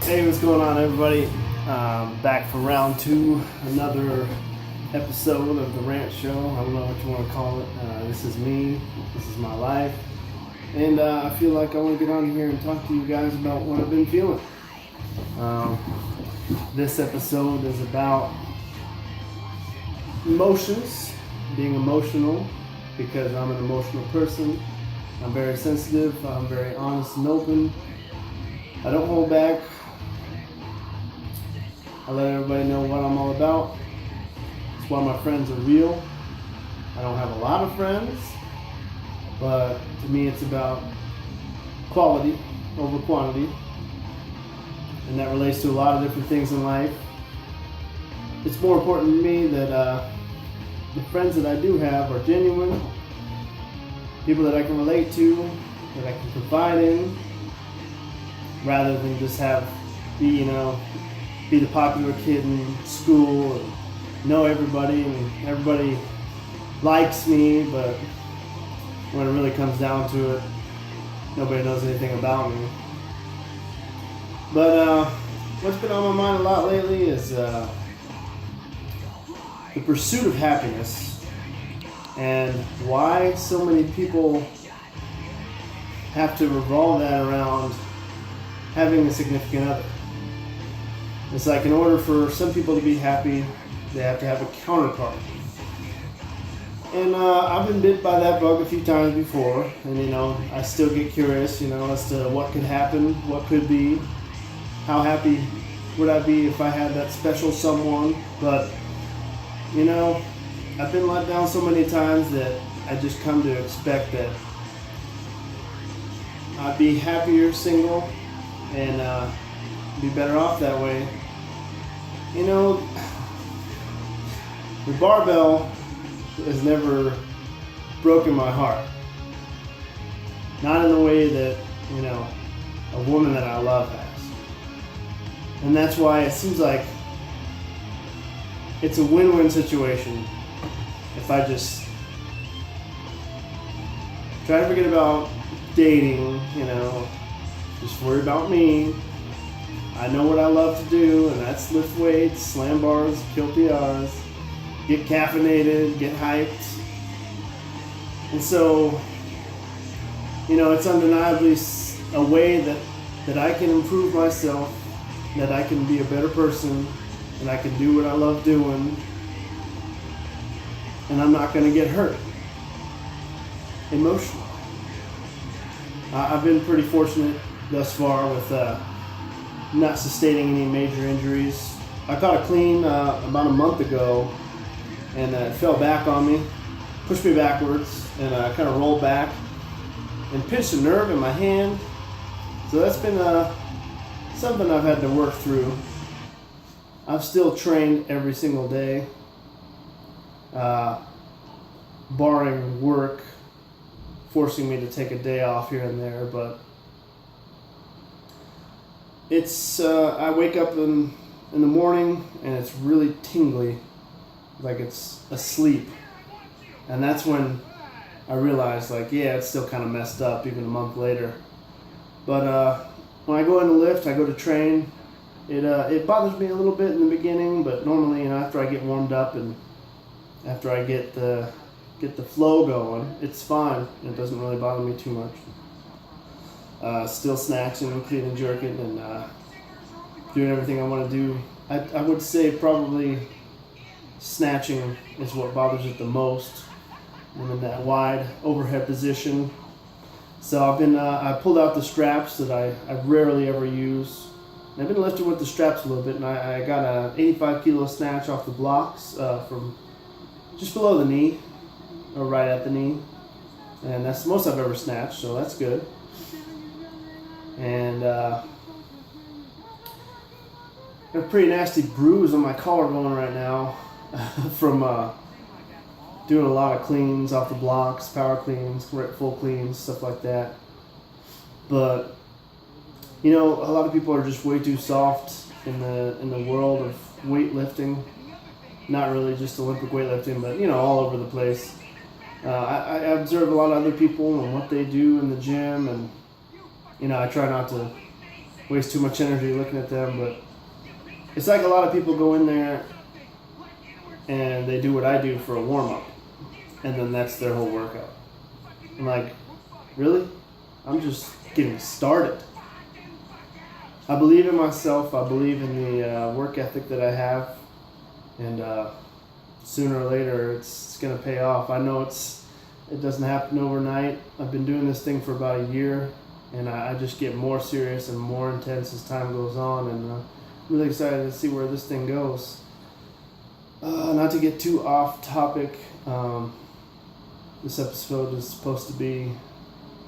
Hey, what's going on, everybody? Back for round two, another episode of the Rant Show. I don't know what you want to call it. This is me. This is my life. And I feel like I want to get on here and talk to you guys about what I've been feeling. This episode is about emotions, being emotional, because I'm an emotional person. I'm very sensitive. I'm very honest and open. I don't hold back. I let everybody know what I'm all about. That's why my friends are real. I don't have a lot of friends, but to me it's about quality over quantity. And that relates to a lot of different things in life. It's more important to me that the friends that I do have are genuine, people that I can relate to, that I can confide in, rather than just be the popular kid in school and know everybody and everybody likes me, but when it really comes down to it, nobody knows anything about me. But what's been on my mind a lot lately is the pursuit of happiness and why so many people have to revolve that around having a significant other. It's like in order for some people to be happy, they have to have a counterpart. And I've been bit by that bug a few times before, and I still get curious, as to what could happen, what could be, how happy would I be if I had that special someone. But I've been let down so many times that I just come to expect that I'd be happier single and be better off that way. The barbell has never broken my heart. Not in the way that, a woman that I love has. And that's why it seems like it's a win-win situation if I just try to forget about dating, just worry about me. I know what I love to do, and that's lift weights, slam bars, kill PRs, get caffeinated, get hyped. And so, it's undeniably a way that I can improve myself, that I can be a better person, and I can do what I love doing, and I'm not going to get hurt emotionally. I've been pretty fortunate thus far with not sustaining any major injuries. I caught a clean about a month ago, and it fell back on me, pushed me backwards, and I kind of rolled back and pinched a nerve in my hand. So that's been something I've had to work through. I've still trained every single day, barring work forcing me to take a day off here and there, but it's I wake up in the morning and it's really tingly, like it's asleep, and that's when I realized, it's still kind of messed up even a month later. But when I go in the lift, I go to train, it bothers me a little bit in the beginning, but normally after I get warmed up and after I get the flow going, it's fine. It doesn't really bother me too much. Still snatching and clean and jerking and doing everything I want to do. I would say probably snatching is what bothers it the most. I'm in that wide overhead position. So I pulled out the straps that I rarely ever use. And I've been lifting with the straps a little bit, and I got an 85 kilo snatch off the blocks from just below the knee, or right at the knee. And that's the most I've ever snatched, so that's good. And got a pretty nasty bruise on my collarbone right now from doing a lot of cleans off the blocks, power cleans, full cleans, stuff like that. But a lot of people are just way too soft in the world of weightlifting. Not really just Olympic weightlifting, but all over the place. I observe a lot of other people and what they do in the gym, and I try not to waste too much energy looking at them. But it's like a lot of people go in there and they do what I do for a warm-up, and then that's their whole workout. I'm like, really? I'm just getting started. I believe in myself. I believe in the work ethic that I have, and sooner or later it's going to pay off. I know it doesn't happen overnight. I've been doing this thing for about a year, and I just get more serious and more intense as time goes on, and I'm really excited to see where this thing goes. Not to get too off topic, this episode is supposed to be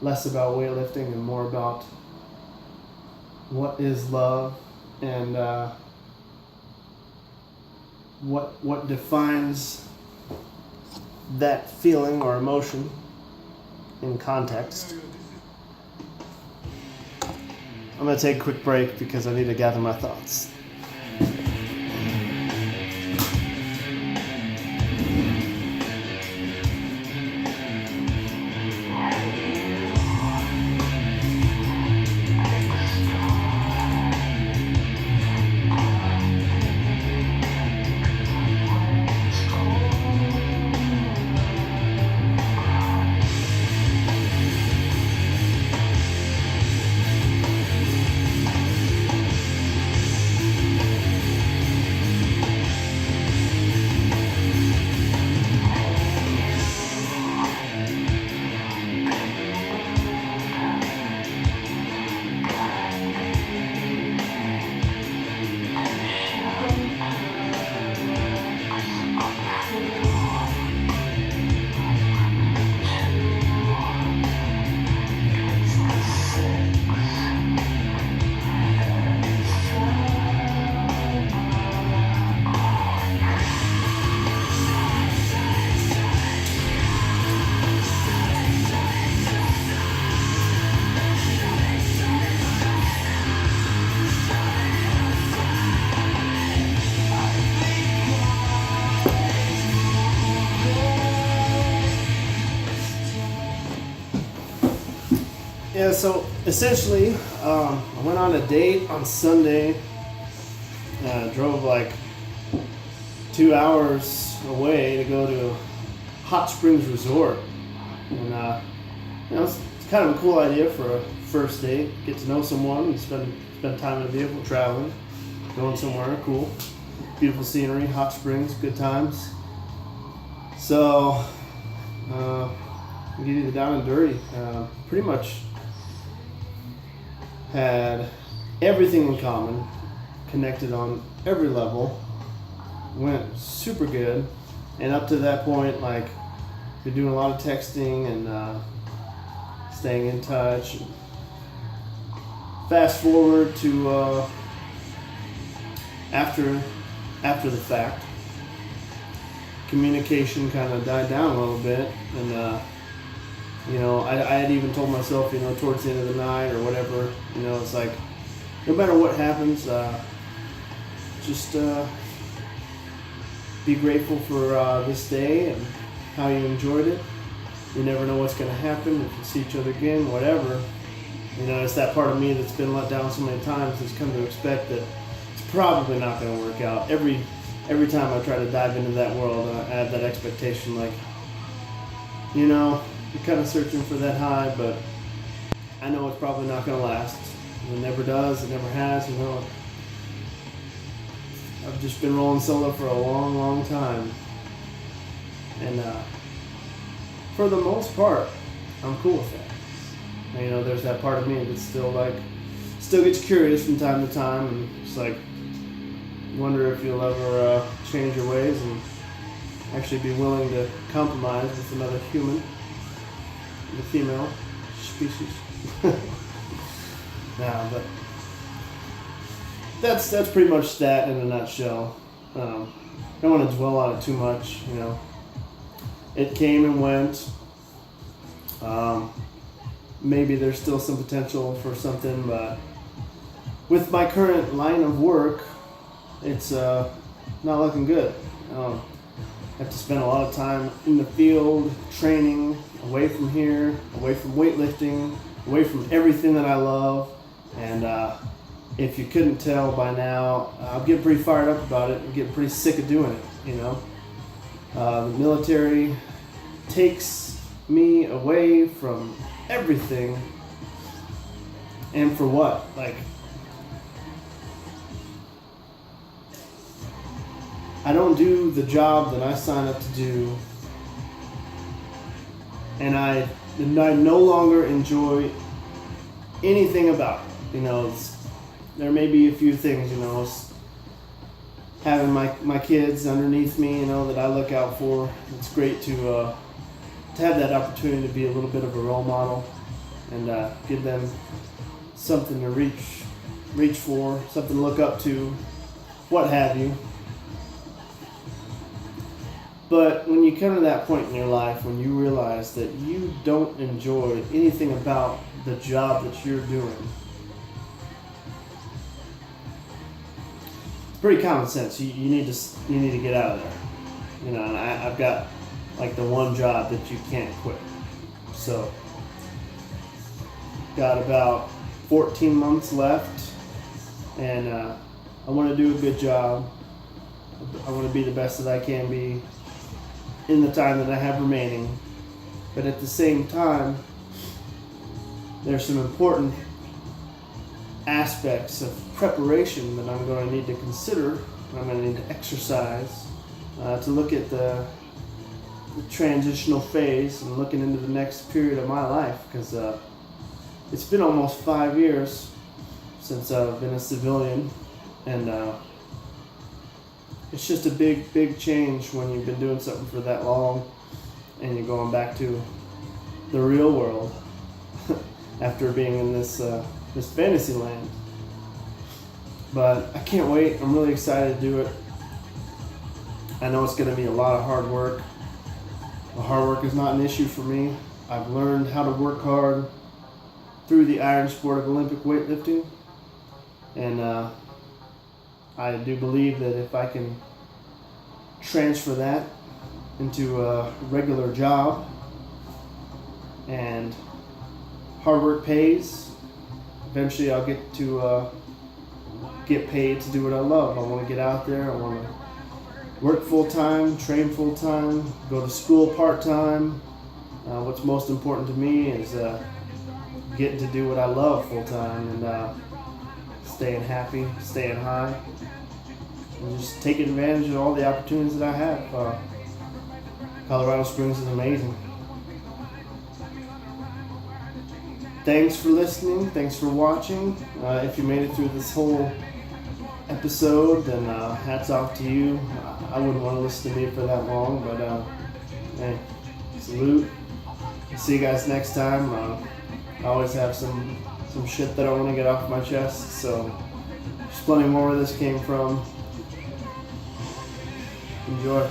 less about weightlifting and more about what is love and what defines that feeling or emotion in context. I'm going to take a quick break because I need to gather my thoughts. Yeah, so essentially, I went on a date on Sunday. Drove like 2 hours away to go to Hot Springs Resort, and it's kind of a cool idea for a first date. Get to know someone and spend time in a vehicle, traveling, going somewhere cool, beautiful scenery, hot springs, good times. So, get either down and dirty. Pretty much had everything in common, connected on every level, went super good, and up to that point, like, been doing a lot of texting and staying in touch. Fast forward to after the fact, communication kind of died down a little bit, and I had even told myself, towards the end of the night or whatever, it's like, no matter what happens, just be grateful for this day and how you enjoyed it. You never know what's going to happen, if you see each other again, whatever. It's that part of me that's been let down so many times that's come to expect that it's probably not going to work out. Every time I try to dive into that world, I have that expectation, like, you're kind of searching for that high, but I know it's probably not going to last. It never does. It never has. I've just been rolling solo for a long, long time, and for the most part, I'm cool with that. There's that part of me that's still gets curious from time to time, and just like wonder if you'll ever change your ways and actually be willing to compromise with another human. The female species. But that's pretty much that in a nutshell. Don't want to dwell on it too much. It came and went. Maybe there's still some potential for something, but with my current line of work, it's not looking good. I have to spend a lot of time in the field, training, away from here, away from weightlifting, away from everything that I love, and if you couldn't tell by now, I'm getting pretty fired up about it. I'm getting pretty sick of doing it, you know. The military takes me away from everything. And for what? Like, I don't do the job that I signed up to do, and I no longer enjoy anything about it. You know, there may be a few things, you know, having my kids underneath me, you know, that I look out for. It's great to have that opportunity to be a little bit of a role model and give them something to reach for, something to look up to, what have you. But when you come to that point in your life when you realize that you don't enjoy anything about the job that you're doing, it's pretty common sense. You need to get out of there. You know, and I've got like the one job that you can't quit. So got about 14 months left, and I want to do a good job. I want to be the best that I can be in the time that I have remaining. But at the same time, there's some important aspects of preparation that I'm going to need to consider. I'm going to need to exercise to look at the transitional phase and looking into the next period of my life, because it's been almost 5 years since I've been a civilian, and it's just a big change when you've been doing something for that long and you're going back to the real world after being in this fantasy land. But I can't wait. I'm really excited to do it. I know it's going to be a lot of hard work. The hard work is not an issue for me. I've learned how to work hard through the iron sport of Olympic weightlifting, and I do believe that if I can transfer that into a regular job, and hard work pays, eventually I'll get to get paid to do what I love. I want to get out there. I want to work full-time, train full-time, go to school part-time. What's most important to me is getting to do what I love full-time, and staying happy, staying high, and just taking advantage of all the opportunities that I have. Colorado Springs is amazing. Thanks for listening. Thanks for watching. If you made it through this whole episode, then hats off to you. I wouldn't want to listen to me for that long, but hey, salute. See you guys next time. I always have some shit that I want to get off my chest, so there's plenty more where this came from. Enjoy.